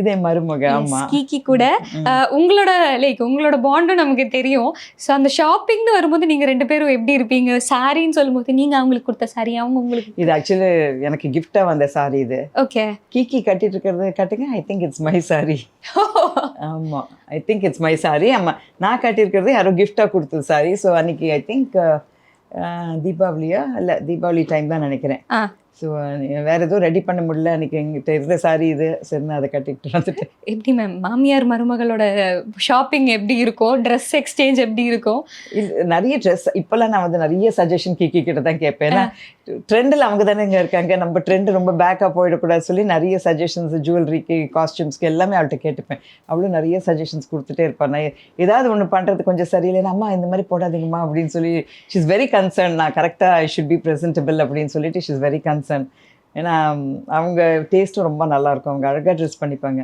இதே மருமக. ஆமா. கீகி கூட உங்களோட உங்களோட பாண்டும் நமக்கு தெரியும். ஸோ அந்த ஷாப்பிங்னு வரும்போது நீங்க 2 பேரும் எப்படி இருப்பீங்க? சாரின்னு சொல்லும்போது நீங்க அவங்களுக்கு கொடுத்த சாரி, அவங்க உங்களுக்கு. இது ஆக்சுவலி எனக்கு கிஃப்டா வந்த சாரி இது. ஓகே. கீகி கட்டிட்டு இருக்கிறது கட்டுங்க. I think it's my sari. ஆமா, I think it's my sari. ஆமா, நான் கட்டியிருக்கிறது யாரோ கிஃப்டா கொடுத்தது சாரி. ஸோ அன்னைக்கு ஐ திங்க் தீபாவளியா இல்லை தீபாவளி டைம் தான் நினைக்கிறேன். ஸோ வேறு எதுவும் ரெடி பண்ண முடியல அன்றைக்கி எங்கிட்ட இருந்த சாரி இது. சரின்னு அதை கட்டிக்கிட்டு வந்துட்டேன். எப்படி மேம் மாமியார் மருமகளோட ஷாப்பிங் எப்படி இருக்கும்? ட்ரெஸ் எக்ஸ்சேஞ்ச் எப்படி இருக்கும்? இது நிறைய ட்ரெஸ் இப்போல்லாம் நான் வந்து நிறைய சஜஷன் கீக்கி கிட்ட தான் கேட்பேன். ஏன்னா ட்ரெண்டில் அவங்க தானே இங்கே இருக்காங்க. நம்ம ட்ரெண்டு ரொம்ப பேக்காக போயிடக்கூடாது சொல்லி நிறைய சஜஷன்ஸ் ஜுவல்லரிக்கு, காஸ்டியூம்ஸ்க்கு எல்லாமே அவள்கிட்ட கேட்டுப்பேன். அவ்வளோ நிறைய சஜஷன்ஸ் கொடுத்துட்டே இருப்பான். நான் ஏதாவது ஒன்று பண்ணுறது கொஞ்சம் சரியில்லைன்னா, அம்மா இந்த மாதிரி போடாதீங்கம்மா அப்படின்னு சொல்லி ஷி இஸ் வெரி கன்சர்ன். நான் கரெக்டாக ஐ ஷுட் பி ப்ரெசென்டபிள் அப்படின்னு சொல்லிட்டு ஷி இஸ் வெரி கன்சர்ன். ஏன்னா அவங்க டேஸ்ட்டும் ரொம்ப நல்லாயிருக்கும். அவங்க அழகாக ட்ரெஸ் பண்ணிப்பாங்க.